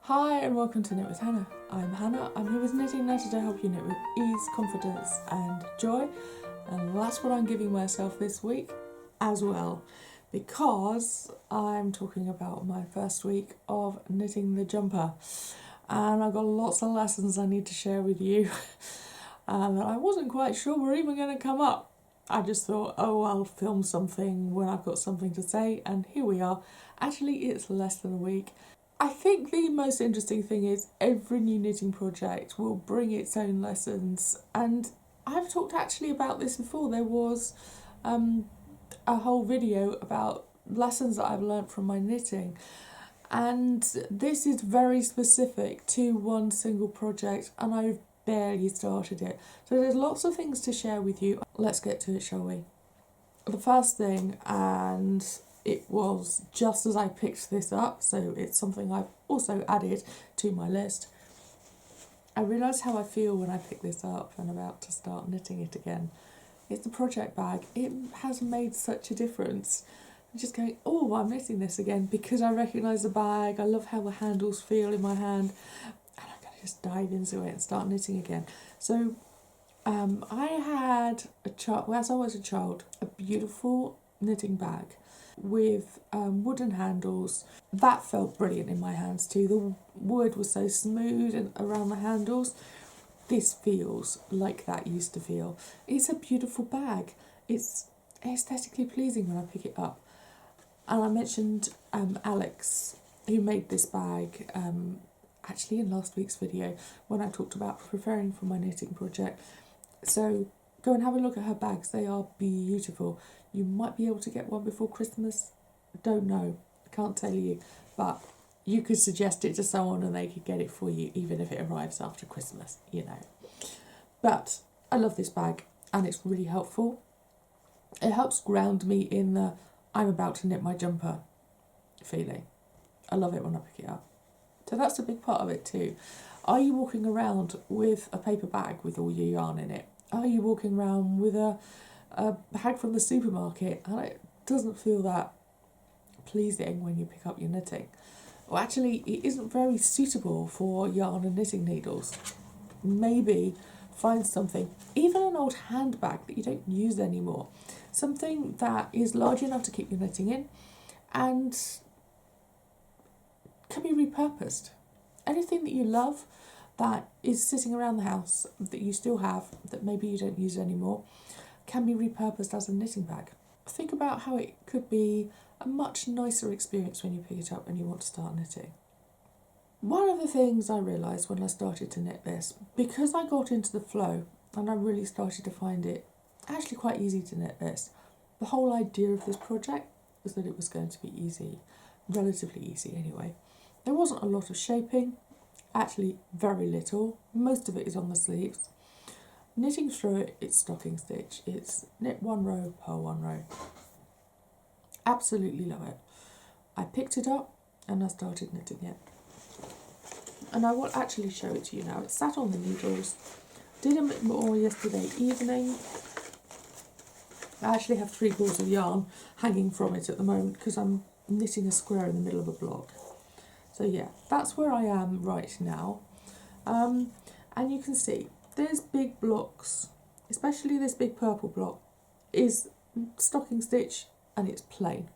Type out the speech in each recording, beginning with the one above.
Hi and welcome to Knit with Hannah. I'm Hannah. I'm here with Knitting Nature to help you knit with ease, confidence and joy. And that's what I'm giving myself this week as well, because I'm talking about my first week of knitting the jumper. And I've got lots of lessons I need to share with you. And I wasn't quite sure were even going to come up. I just thought, oh, I'll film something when I've got something to say, and here we are. Actually, it's less than a week. I think the most interesting thing is every new knitting project will bring its own lessons, and I've talked actually about this before. There was a whole video about lessons that I've learnt from my knitting, and this is very specific to one single project, and I've barely started it. So there's lots of things to share with you. Let's get to it, shall we? The first thing, and it was just as I picked this up, so it's something I've also added to my list. I realised how I feel when I pick this up and about to start knitting it again. It's the project bag. It has made such a difference. I'm just going, oh, I'm knitting this again because I recognise the bag. I love how the handles feel in my hand, and I'm going to just dive into it and start knitting again. So I had as I was a child, a beautiful knitting bag with wooden handles. That felt brilliant in my hands too. The wood was so smooth and around the handles. This feels like that used to feel. It's a beautiful bag. It's aesthetically pleasing when I pick it up. And I mentioned Alex, who made this bag, actually in last week's video when I talked about preparing for my knitting project. So go and have a look at her bags. They are beautiful. You might be able to get one before Christmas. Don't know. Can't tell you. But you could suggest it to someone and they could get it for you, even if it arrives after Christmas, you know. But I love this bag and it's really helpful. It helps ground me in the I'm about to knit my jumper feeling. I love it when I pick it up. So that's a big part of it too. Are you walking around with a paper bag with all your yarn in it? Are you walking around with a bag from the supermarket and it doesn't feel that pleasing when you pick up your knitting? Well, actually, it isn't very suitable for yarn and knitting needles. Maybe find something, even an old handbag that you don't use anymore, something that is large enough to keep your knitting in and can be repurposed. Anything that you love that is sitting around the house that you still have, that maybe you don't use anymore, can be repurposed as a knitting bag. Think about how it could be a much nicer experience when you pick it up and you want to start knitting. One of the things I realised when I started to knit this, because I got into the flow and I really started to find it actually quite easy to knit this, the whole idea of this project was that it was going to be easy, relatively easy anyway. There wasn't a lot of shaping, actually very little. Most of it is on the sleeves. Knitting through it, it's stocking stitch. It's knit one row, purl one row. Absolutely love it. I picked it up and I started knitting it. And I will actually show it to you now. It sat on the needles. Did a bit more yesterday evening. I actually have 3 balls of yarn hanging from it at the moment because I'm knitting a square in the middle of a block. So yeah, that's where I am right now. And you can see there's big blocks, especially this big purple block is stocking stitch and it's plain.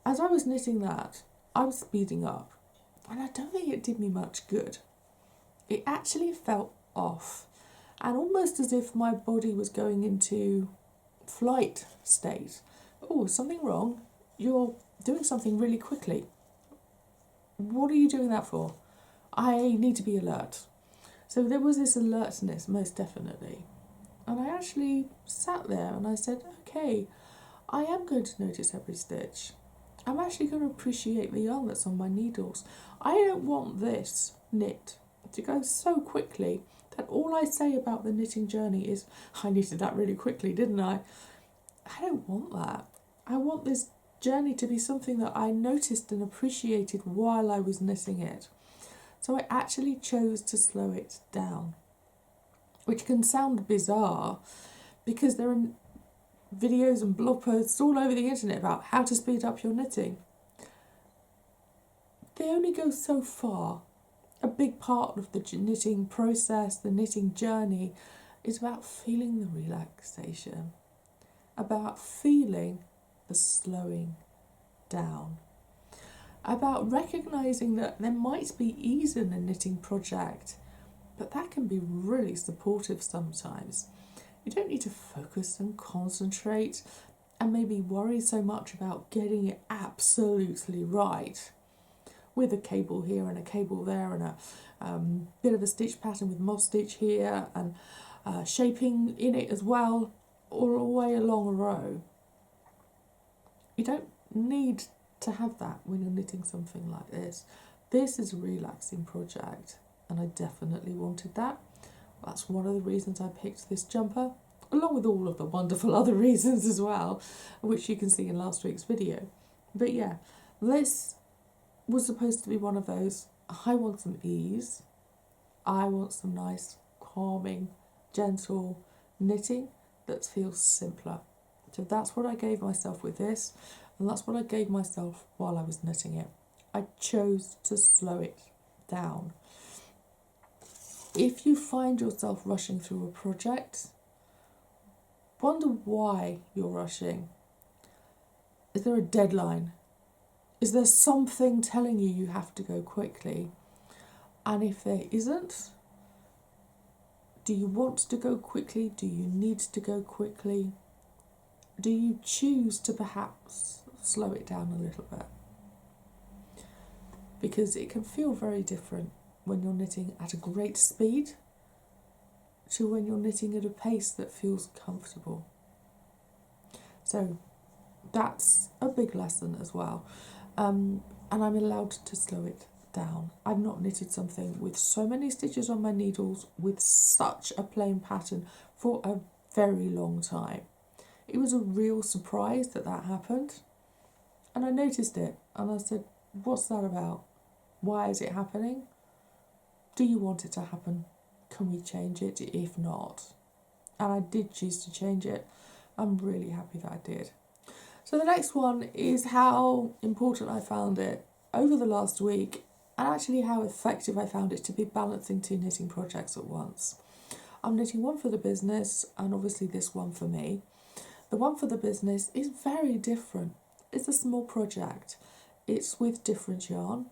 As I was knitting that, I was speeding up and I don't think it did me much good. It actually felt off and almost as if my body was going into flight state. Oh, something wrong? You're doing something really quickly. What are you doing that for? I need to be alert. So there was this alertness, most definitely. And I actually sat there and I said, okay, I am going to notice every stitch. I'm actually going to appreciate the yarn that's on my needles. I don't want this knit to go so quickly that all I say about the knitting journey is, I knitted that really quickly, didn't I? I don't want that. I want this journey to be something that I noticed and appreciated while I was knitting it. So I actually chose to slow it down, which can sound bizarre because there are videos and blog posts all over the internet about how to speed up your knitting. they only go so far. A big part of the knitting process, the knitting journey, is about feeling the relaxation, about feeling the slowing down, about recognising that there might be ease in a knitting project, but that can be really supportive sometimes. You don't need to focus and concentrate and maybe worry so much about getting it absolutely right, with a cable here and a cable there and a bit of a stitch pattern with moss stitch here and shaping in it as well, all the way along a row. You don't need to have that when you're knitting something like this. This is a relaxing project, and I definitely wanted that. That's one of the reasons I picked this jumper, along with all of the wonderful other reasons as well, which you can see in last week's video. But yeah, this was supposed to be one of those, I want some ease, I want some nice, calming, gentle knitting that feels simpler. So that's what I gave myself with this, and that's what I gave myself while I was knitting it. I chose to slow it down. If you find yourself rushing through a project, wonder why you're rushing. Is there a deadline? Is there something telling you you have to go quickly? And if there isn't, do you want to go quickly? Do you need to go quickly? Do you choose to perhaps slow it down a little bit? Because it can feel very different when you're knitting at a great speed to when you're knitting at a pace that feels comfortable. So that's a big lesson as well. And I'm allowed to slow it down. I've not knitted something with so many stitches on my needles with such a plain pattern for a very long time. It was a real surprise that that happened, and I noticed it and I said, what's that about? Why is it happening? Do you want it to happen? Can we change it if not? And I did choose to change it. I'm really happy that I did. So the next one is how important I found it over the last week, and actually how effective I found it to be balancing two knitting projects at once. I'm knitting one for the business and obviously this one for me. The one for the business is very different. It's a small project. It's with different yarn.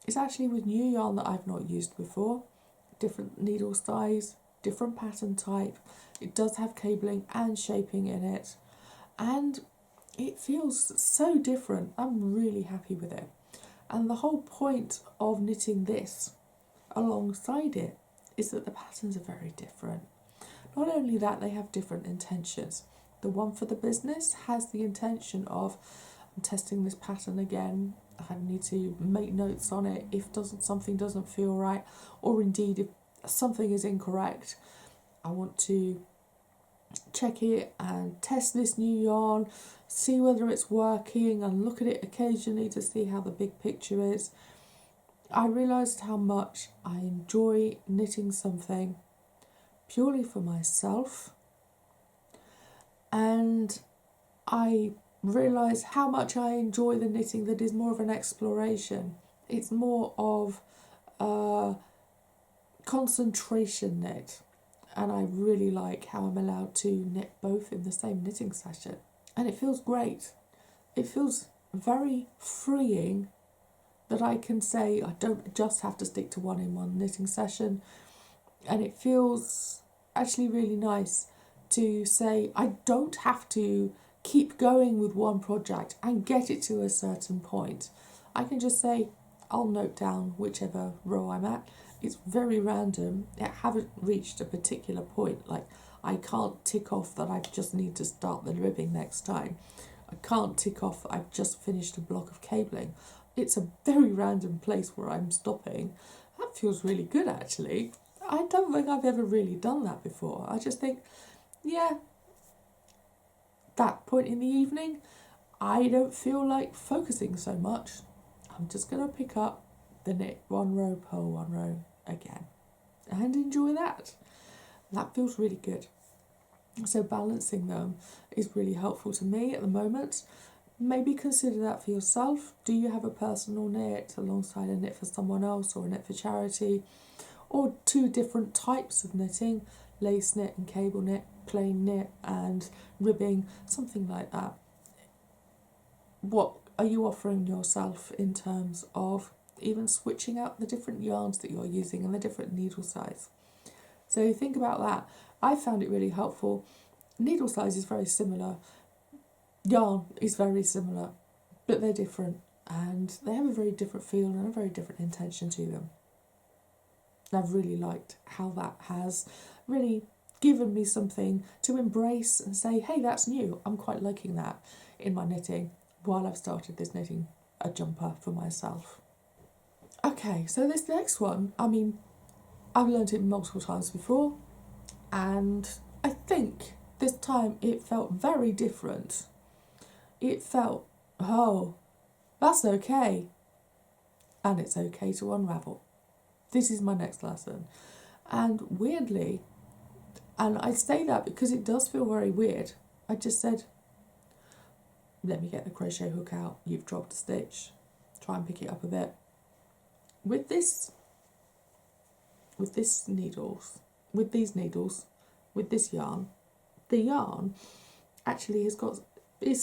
It's actually with new yarn that I've not used before. Different needle size, different pattern type. It does have cabling and shaping in it. And it feels so different. I'm really happy with it. And the whole point of knitting this alongside it is that the patterns are very different. Not only that, they have different intentions. The one for the business has the intention of, I'm testing this pattern again, I need to make notes on it if something doesn't feel right, or indeed if something is incorrect, I want to check it and test this new yarn, see whether it's working and look at it occasionally to see how the big picture is. I realised how much I enjoy knitting something purely for myself, and I realise how much I enjoy the knitting that is more of an exploration. It's more of a concentration knit, and I really like how I'm allowed to knit both in the same knitting session, and it feels great. It feels very freeing that I can say I don't just have to stick to one in one knitting session, and it feels actually really nice to say I don't have to keep going with one project and get it to a certain point. I can just say I'll note down whichever row I'm at. It's very random. I haven't reached a particular point. Like, I can't tick off that I just need to start the ribbing next time. I can't tick off that I've just finished a block of cabling. It's a very random place where I'm stopping. That feels really good, actually. I don't think I've ever really done that before. I just think, yeah, that point in the evening, I don't feel like focusing so much. I'm just going to pick up the knit one row, purl one row again and enjoy that. That feels really good. So balancing them is really helpful to me at the moment. maybe consider that for yourself. Do you have a personal knit alongside a knit for someone else, or a knit for charity, or two different types of knitting, lace knit and cable knit, plain knit and ribbing, something like that? What are you offering yourself in terms of even switching out the different yarns that you're using and the different needle size? So think about that. I found it really helpful. Needle size is very similar, yarn is very similar, but they're different and they have a very different feel and a very different intention to them. And I've really liked how that has really given me something to embrace and say, hey, that's new. I'm quite liking that in my knitting while I've started this knitting a jumper for myself. Okay, so this next one, I mean, I've learned it multiple times before, and I think this time it felt very different. It felt, oh, that's okay. And it's okay to unravel. This is my next lesson. And weirdly, and I say that because it does feel very weird, I just said, let me get the crochet hook out. You've dropped a stitch. Try and pick it up a bit. With these needles, with this yarn, the yarn actually is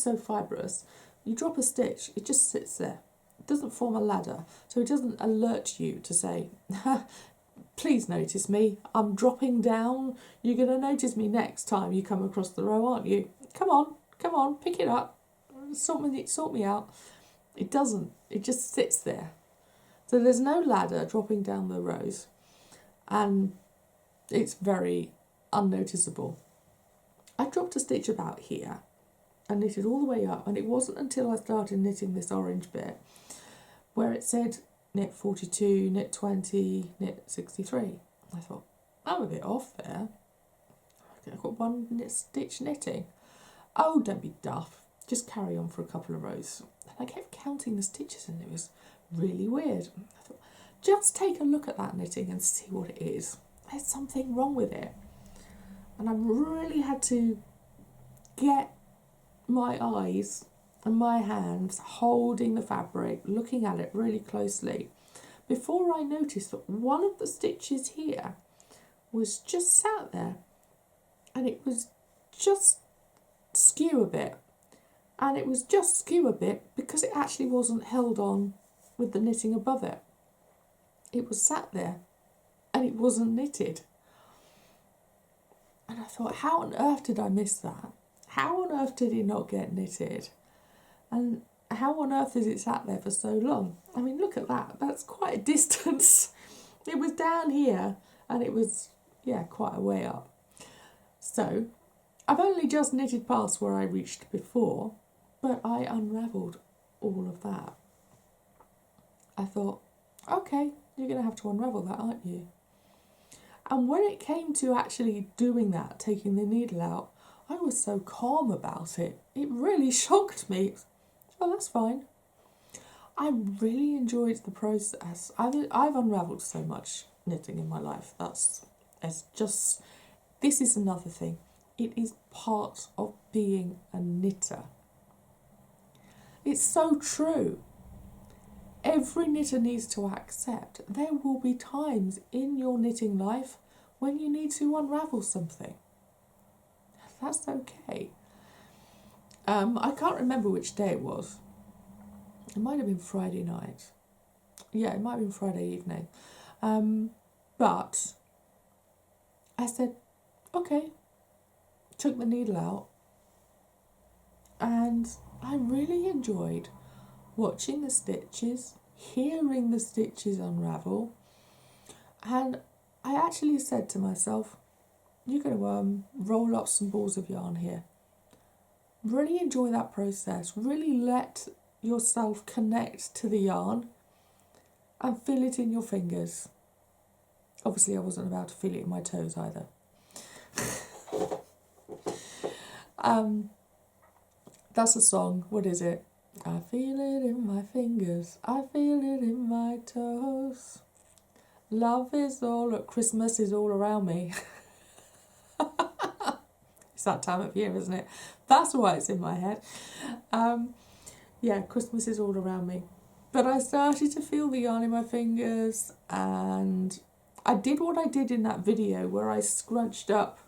so fibrous. You drop a stitch, it just sits there. It doesn't form a ladder, so it doesn't alert you to say, please notice me, I'm dropping down. You're going to notice me next time you come across the row, aren't you? Come on, pick it up, sort me out. It doesn't, it just sits there. So there's no ladder dropping down the rows, and it's very unnoticeable. I dropped a stitch about here and knitted all the way up, and it wasn't until I started knitting this orange bit where it said knit 42, knit 20, knit 63. I thought, I'm a bit off there. I've got one stitch knitting. Oh, don't be daft. Just carry on for a couple of rows. And I kept counting the stitches and it was really weird. I thought, just take a look at that knitting and see what it is. There's something wrong with it. And I really had to get my eyes and my hands holding the fabric, looking at it really closely, before I noticed that one of the stitches here was just sat there and it was just skew a bit. And it was just skew a bit because it actually wasn't held on with the knitting above it. It was sat there and it wasn't knitted. And I thought, how on earth did I miss that? How on earth did it not get knitted? And how on earth is it sat there for so long? I mean, look at that. That's quite a distance. It was down here and it was, quite a way up. So I've only just knitted past where I reached before, but I unravelled all of that. I thought, okay, you're going to have to unravel that, aren't you? And when it came to actually doing that, taking the needle out, I was so calm about it. It really shocked me. Oh, that's fine. I really enjoyed the process. I've unravelled so much knitting in my life. This is another thing. It is part of being a knitter. It's so true. Every knitter needs to accept there will be times in your knitting life when you need to unravel something. That's okay. I can't remember which day it was. It might have been Friday night. Yeah, it might have been Friday evening. But I said, okay, took the needle out, and I really enjoyed watching the stitches, hearing the stitches unravel, and I actually said to myself, you're going to roll up some balls of yarn here. Really enjoy that process. Really let yourself connect to the yarn and feel it in your fingers. Obviously, I wasn't about to feel it in my toes either. That's a song. What is it? I feel it in my fingers. I feel it in my toes. Love is all at Christmas is all around me. It's that time of year, isn't it? That's why it's in my head. yeah, Christmas is all around me. But I started to feel the yarn in my fingers, and I did what I did in that video where I scrunched up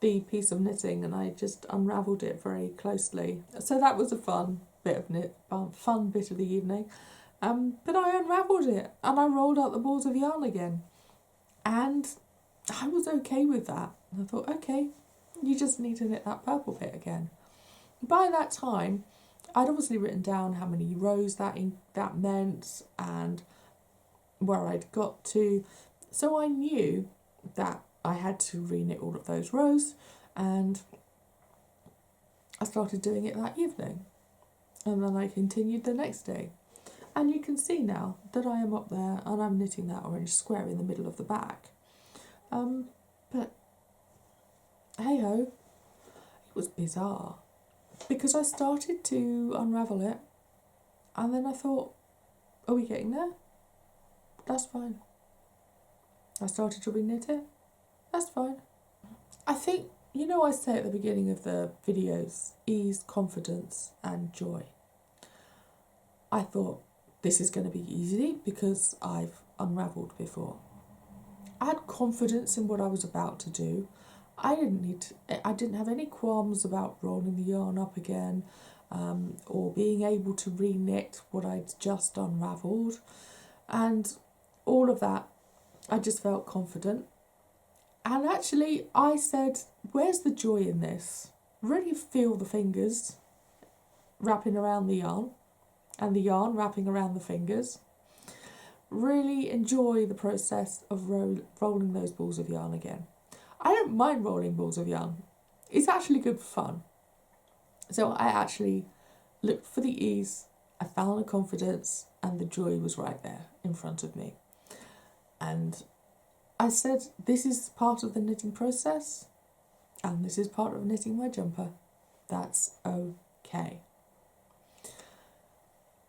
the piece of knitting and I just unravelled it very closely. So that was a fun bit of the evening. But I unravelled it and I rolled out the balls of yarn again. And I was okay with that. And I thought, okay, you just need to knit that purple bit again. By that time, I'd obviously written down how many rows that meant and where I'd got to. So I knew that I had to reknit all of those rows, and I started doing it that evening. And then I continued the next day. And you can see now that I am up there and I'm knitting that orange square in the middle of the back. But hey ho, it was bizarre because I started to unravel it and then I thought, are we getting there? That's fine. I started to reknit it. That's fine. I think, I say at the beginning of the videos, ease, confidence and joy. I thought this is going to be easy because I've unravelled before. I had confidence in what I was about to do. I didn't have any qualms about rolling the yarn up again, or being able to reknit what I'd just unravelled, and all of that. I just felt confident. And actually I said, where's the joy in this? Really feel the fingers wrapping around the yarn and the yarn wrapping around the fingers. Really enjoy the process of rolling those balls of yarn again. I don't mind rolling balls of yarn. It's actually good fun. So I actually looked for the ease, I found the confidence, and the joy was right there in front of me. And I said, this is part of the knitting process, and this is part of knitting my jumper. That's okay.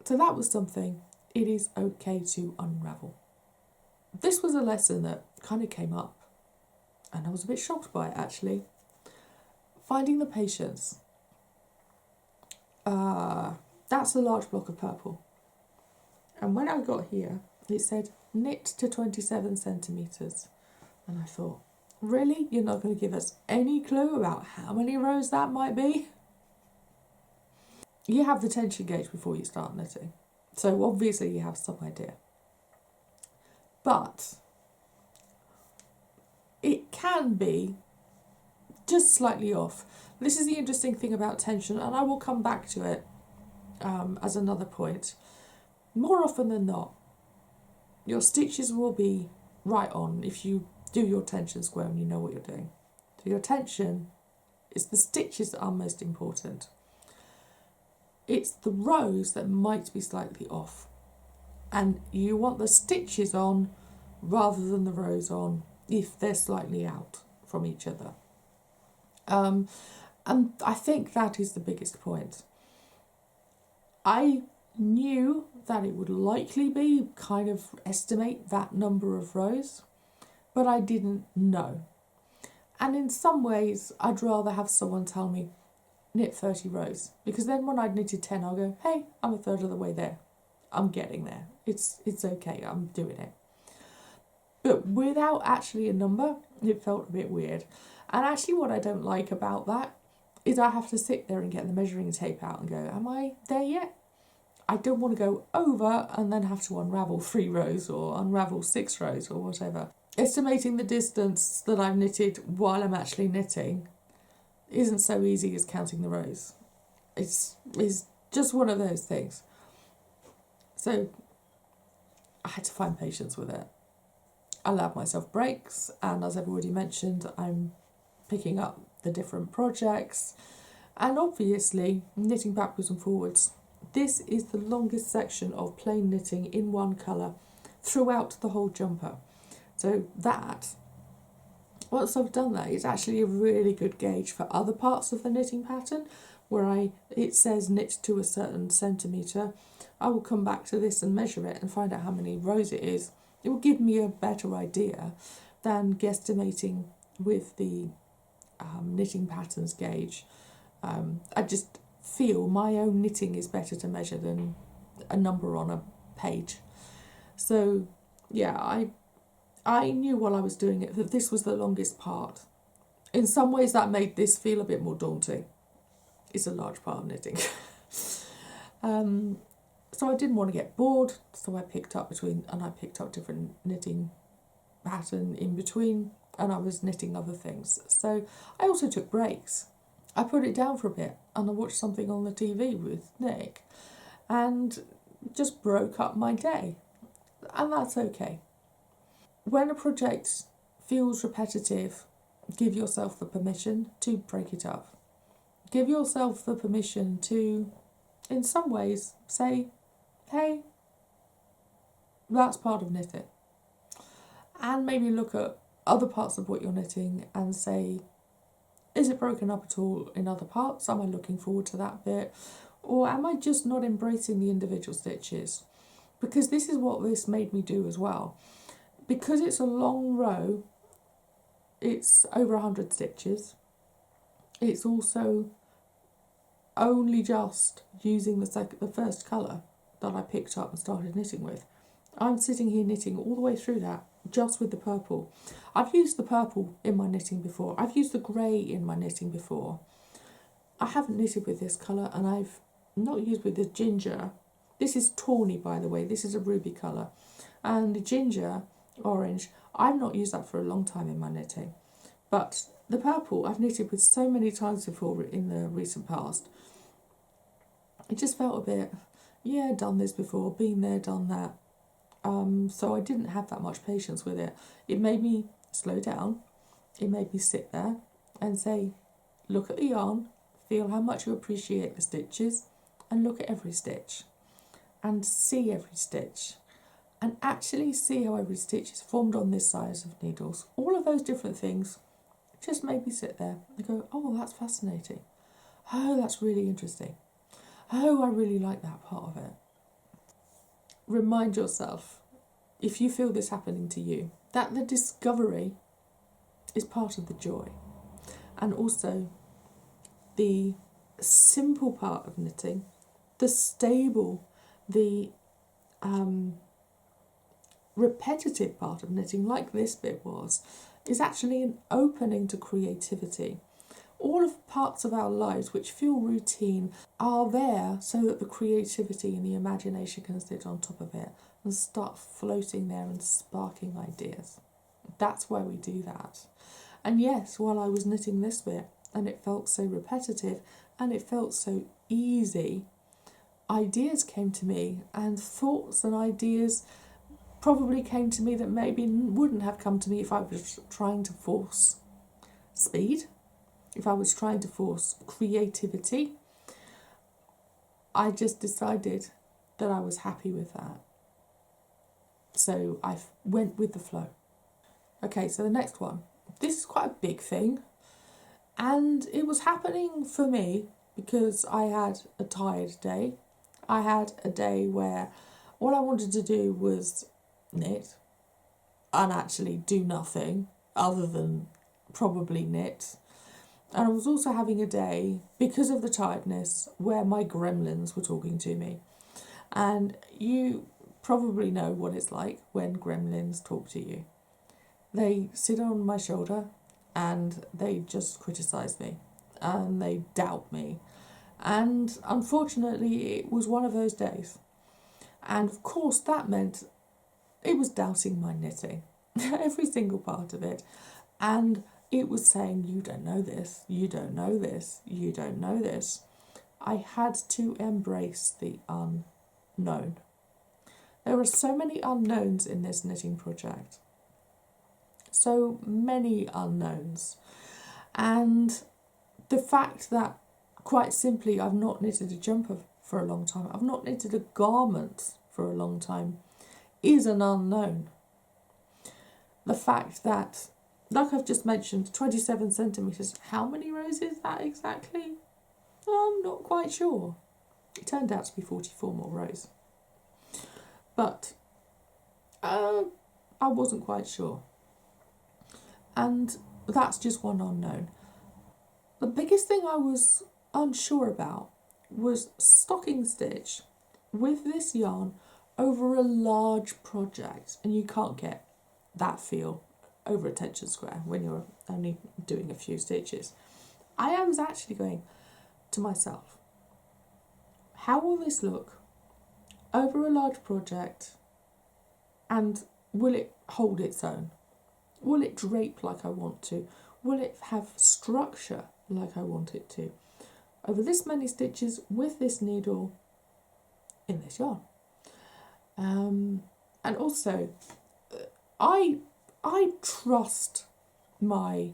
So that was something. It is okay to unravel. This was a lesson that kind of came up, and I was a bit shocked by it actually. Finding the patience. That's a large block of purple. And when I got here, it said knit to 27 centimetres. And I thought, really? You're not going to give us any clue about how many rows that might be? You have the tension gauge before you start knitting. So obviously you have some idea. But it can be just slightly off. This is the interesting thing about tension, and I will come back to it as another point. More often than not, your stitches will be right on if you do your tension square and you know what you're doing. So your tension is the stitches that are most important. It's the rows that might be slightly off. And you want the stitches on rather than the rows on if they're slightly out from each other. And I think that is the biggest point. I knew that it would likely be kind of estimate that number of rows, but I didn't know. And in some ways, I'd rather have someone tell me, knit 30 rows, because then when I'd knitted 10, I'll go, hey, I'm a third of the way there. I'm getting there. It's okay, I'm doing it. But without actually a number, it felt a bit weird. And actually what I don't like about that is I have to sit there and get the measuring tape out and go, am I there yet? I don't want to go over and then have to unravel 3 rows or unravel 6 rows or whatever. Estimating the distance that I've knitted while I'm actually knitting isn't so easy as counting the rows. It's just one of those things. So I had to find patience with it. I allowed myself breaks, and as I've already mentioned, I'm picking up the different projects and obviously knitting backwards and forwards. This is the longest section of plain knitting in one colour throughout the whole jumper. So that, once I've done that, it's actually a really good gauge for other parts of the knitting pattern where it says knit to a certain centimetre. I will come back to this and measure it and find out how many rows it is. It will give me a better idea than guesstimating with the knitting patterns gauge. feel my own knitting is better to measure than a number on a page. So yeah, I knew while I was doing it that this was the longest part. In some ways that made this feel a bit more daunting. It's a large part of knitting. So I didn't want to get bored, so I picked up different knitting pattern in between, and I was knitting other things. So I also took breaks. I put it down for a bit and I watched something on the TV with Nick and just broke up my day. And that's okay. When a project feels repetitive, give yourself the permission to break it up. Give yourself the permission to, in some ways, say, hey, that's part of knitting. And maybe look at other parts of what you're knitting and say, is it broken up at all in other parts? Am I looking forward to that bit? Or am I just not embracing the individual stitches? Because this is what this made me do as well. Because it's a long row, it's over 100 stitches. It's also only just using the first colour that I picked up and started knitting with. I'm sitting here knitting all the way through that, just with the purple. I've used the purple in my knitting before. I've used the grey in my knitting before. I haven't knitted with this colour, and I've not used with the ginger. This is tawny, by the way. This is a ruby colour. And the ginger, orange, I've not used that for a long time in my knitting. But the purple I've knitted with so many times before in the recent past. It just felt a bit, yeah, done this before, been there, done that. So I didn't have that much patience with it. It made me slow down. It made me sit there and say, look at the yarn, feel how much you appreciate the stitches, and look at every stitch. And see every stitch. And actually see how every stitch is formed on this size of needles. All of those different things just made me sit there and go, oh, well, that's fascinating. Oh, that's really interesting. Oh, I really like that part of it. Remind yourself, if you feel this happening to you, that the discovery is part of the joy. And also the simple part of knitting, the stable, the repetitive part of knitting, like this bit was, is actually an opening to creativity. All of the parts of our lives which feel routine are there so that the creativity and the imagination can sit on top of it and start floating there and sparking ideas. That's why we do that. And yes, while I was knitting this bit and it felt so repetitive and it felt so easy, ideas came to me, and thoughts and ideas probably came to me that maybe wouldn't have come to me if I was trying to force speed. If I was trying to force creativity. I just decided that I was happy with that. So I went with the flow. Okay, so the next one. This is quite a big thing. And it was happening for me because I had a tired day. I had a day where all I wanted to do was knit and actually do nothing other than probably knit. And I was also having a day, because of the tiredness, where my gremlins were talking to me. And you probably know what it's like when gremlins talk to you. They sit on my shoulder and they just criticise me and they doubt me. And unfortunately, it was one of those days. And of course, that meant it was doubting my knitting, every single part of it. And it was saying, you don't know this, you don't know this, you don't know this. I had to embrace the unknown. There are so many unknowns in this knitting project. So many unknowns. And the fact that, quite simply, I've not knitted a jumper for a long time, I've not knitted a garment for a long time, is an unknown. The fact that, like I've just mentioned, 27 centimetres. How many rows is that exactly? I'm not quite sure. It turned out to be 44 more rows. But I wasn't quite sure. And that's just one unknown. The biggest thing I was unsure about was stocking stitch with this yarn over a large project, and you can't get that feel over a tension square when you're only doing a few stitches. I was actually going to myself, how will this look over a large project, and will it hold its own? Will it drape like I want to? Will it have structure like I want it to? Over this many stitches with this needle in this yarn. And also, I trust my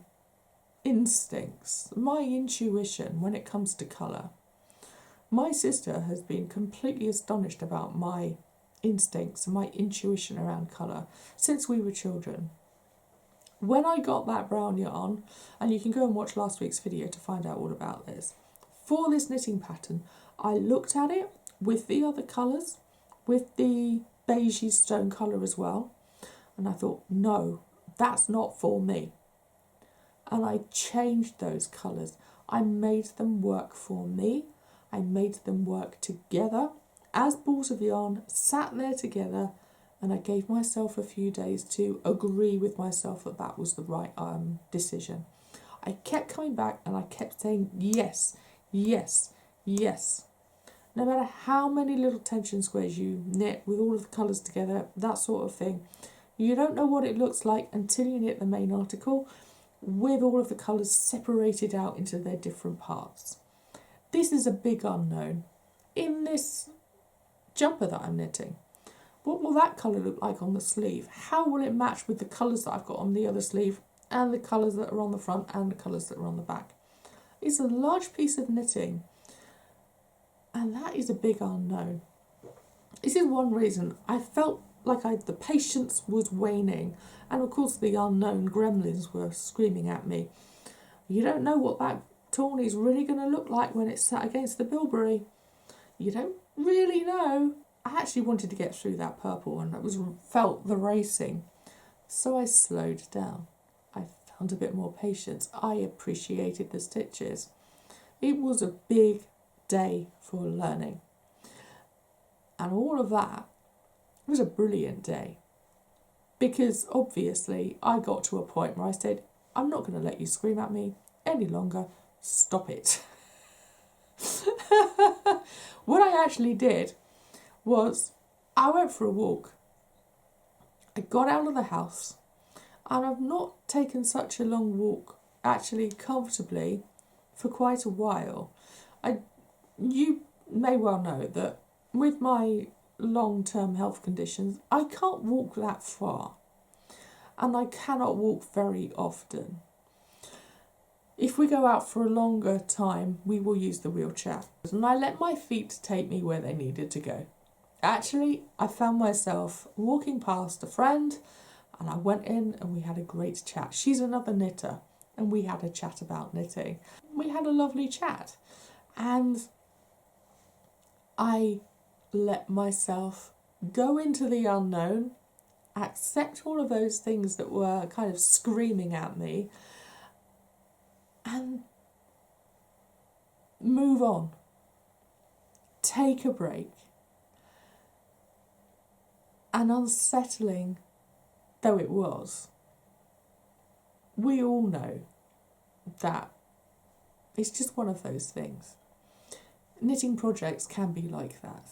instincts, my intuition when it comes to colour. My sister has been completely astonished about my instincts and my intuition around colour since we were children. When I got that brown yarn, and you can go and watch last week's video to find out all about this, for this knitting pattern, I looked at it with the other colours, with the beigey stone colour as well, and I thought, no, that's not for me. And I changed those colours. I made them work for me. I made them work together as balls of yarn, sat there together, and I gave myself a few days to agree with myself that that was the right decision. I kept coming back and I kept saying yes, yes, yes. No matter how many little tension squares you knit with all of the colours together, that sort of thing, you don't know what it looks like until you knit the main article with all of the colours separated out into their different parts. This is a big unknown. In this jumper that I'm knitting, what will that colour look like on the sleeve? How will it match with the colours that I've got on the other sleeve, and the colours that are on the front and the colours that are on the back? It's a large piece of knitting, and that is a big unknown. This is one reason I felt like the patience was waning, and of course the unknown gremlins were screaming at me. You don't know what that tawny's really going to look like when it's sat against the bilberry. You don't really know. I actually wanted to get through that purple, and felt the racing. So I slowed down. I found a bit more patience. I appreciated the stitches. It was a big day for learning. And all of that was a brilliant day. Because obviously I got to a point where I said, I'm not going to let you scream at me any longer. Stop it. What I actually did was I went for a walk. I got out of the house, and I've not taken such a long walk actually comfortably for quite a while. You may well know that with my long-term health conditions, I can't walk that far, and I cannot walk very often. If we go out for a longer time, we will use the wheelchair. And I let my feet take me where they needed to go. Actually, I found myself walking past a friend, and I went in and we had a great chat. She's another knitter, and we had a chat about knitting. We had a lovely chat, and I let myself go into the unknown, accept all of those things that were kind of screaming at me, and move on. Take a break. And unsettling though it was, we all know that it's just one of those things. Knitting projects can be like that.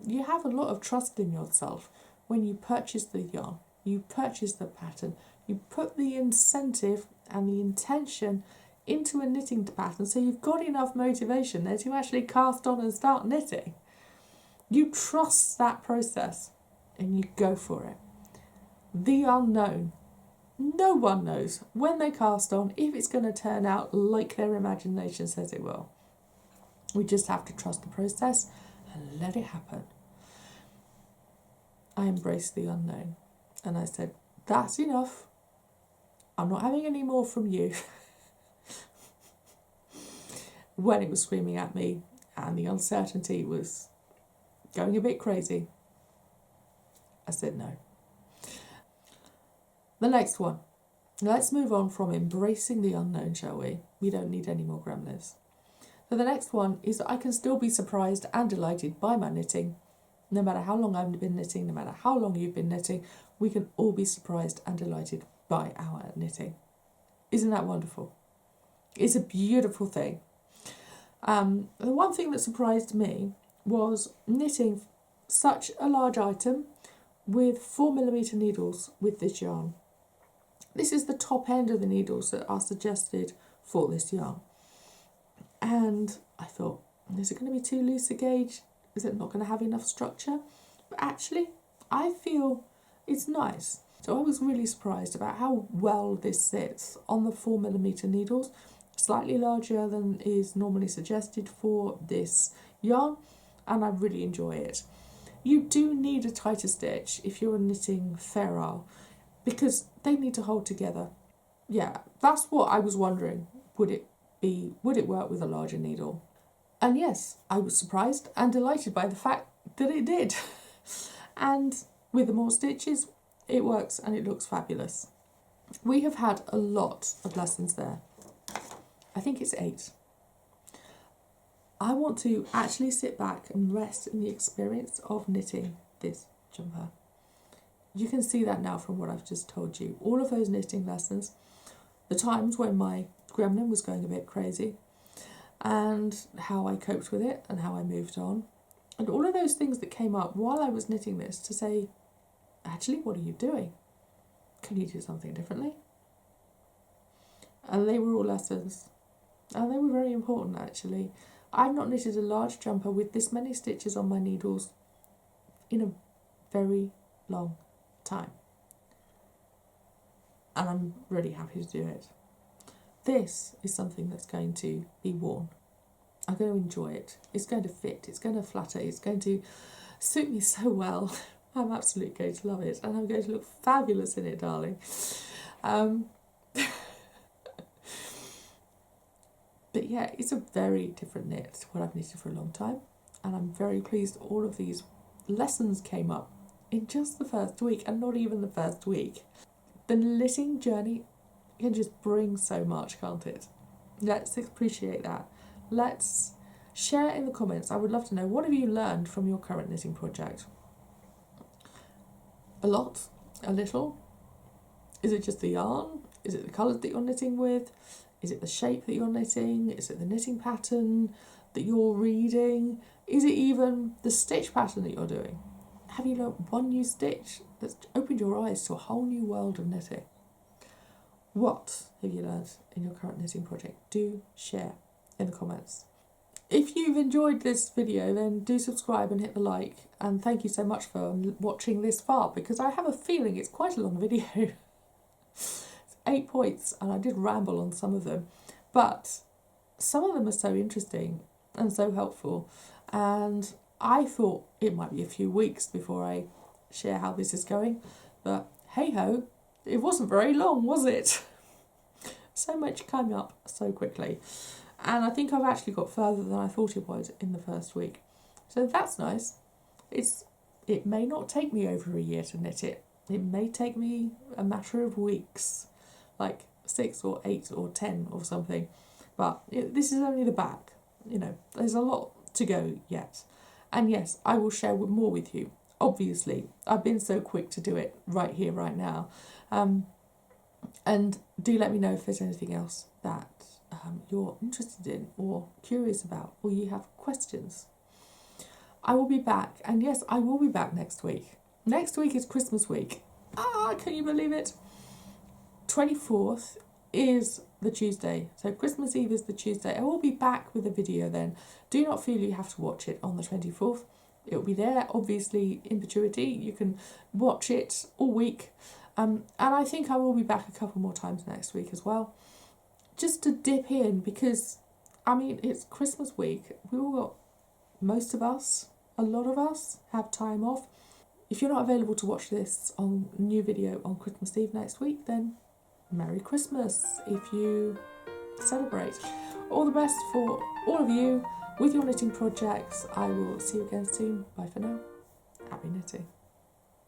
You have a lot of trust in yourself when you purchase the yarn, you purchase the pattern, you put the incentive and the intention into a knitting pattern, so you've got enough motivation there to actually cast on and start knitting. You trust that process and you go for it. The unknown. No one knows when they cast on if it's going to turn out like their imagination says it will. We just have to trust the process and let it happen. I embraced the unknown and I said, that's enough. I'm not having any more from you. When it was screaming at me and the uncertainty was going a bit crazy, I said no. The next one. Let's move on from embracing the unknown, shall we? We don't need any more gremlins. But the next one is that I can still be surprised and delighted by my knitting. No matter how long I've been knitting, no matter how long you've been knitting, we can all be surprised and delighted by our knitting. Isn't that wonderful? It's a beautiful thing. The one thing that surprised me was knitting such a large item with 4mm needles with this yarn. This is the top end of the needles that are suggested for this yarn. And I thought, is it going to be too loose a gauge? Is it not going to have enough structure? But actually, I feel it's nice. So I was really surprised about how well this sits on the 4mm needles, slightly larger than is normally suggested for this yarn, and I really enjoy it. You do need a tighter stitch if you're knitting ferrule, because they need to hold together. Yeah, that's what I was wondering. Would it work with a larger needle? And yes, I was surprised and delighted by the fact that it did. And with the more stitches, it works and it looks fabulous. We have had a lot of lessons there. I think it's 8. I want to actually sit back and rest in the experience of knitting this jumper. You can see that now from what I've just told you. All of those knitting lessons, the times when my gremlin was going a bit crazy, and how I coped with it and how I moved on, and all of those things that came up while I was knitting this to say, actually, what are you doing? Can you do something differently? And they were all lessons, and they were very important actually. I've not knitted a large jumper with this many stitches on my needles in a very long time, and I'm really happy to do it. This is something that's going to be worn. I'm going to enjoy it. It's going to fit, it's going to flatter, it's going to suit me so well. I'm absolutely going to love it, and I'm going to look fabulous in it, darling. But yeah, it's a very different knit to what I've knitted for a long time, and I'm very pleased all of these lessons came up in just the first week, and not even the first week. The knitting journey can just bring so much, can't it? Let's appreciate that. Let's share in the comments. I would love to know, what have you learned from your current knitting project? A lot? A little? Is it just the yarn? Is it the colours that you're knitting with? Is it the shape that you're knitting? Is it the knitting pattern that you're reading? Is it even the stitch pattern that you're doing? Have you learnt one new stitch that's opened your eyes to a whole new world of knitting? What have you learned in your current knitting project? Do share in the comments. If you've enjoyed this video, then do subscribe and hit the like, and thank you so much for watching this far, because I have a feeling it's quite a long video. It's 8 points, and I did ramble on some of them, but some of them are so interesting and so helpful, and I thought it might be a few weeks before I share how this is going, but hey ho, it wasn't very long, was it? So much came up so quickly, and I think I've actually got further than I thought it would in the first week, so that's nice. It may not take me over a year to knit it. It may take me a matter of weeks, like 6 or 8 or 10 or something, but this is only the back. You know, there's a lot to go yet, and yes, I will share more with you. Obviously, I've been so quick to do it right here, right now. And do let me know if there's anything else that you're interested in or curious about, or you have questions. I will be back, and yes, I will be back next week. Next week is Christmas week. Can you believe it? 24th is the Tuesday, so Christmas Eve is the Tuesday. I will be back with a video then. Do not feel you have to watch it on the 24th. It will be there, obviously, in perpetuity. You can watch it all week. And I think I will be back a couple more times next week as well, just to dip in, because, I mean, it's Christmas week. We all got, most of us, a lot of us, have time off. If you're not available to watch this on new video on Christmas Eve next week, then Merry Christmas if you celebrate. All the best for all of you with your knitting projects. I will see you again soon. Bye for now. Happy knitting.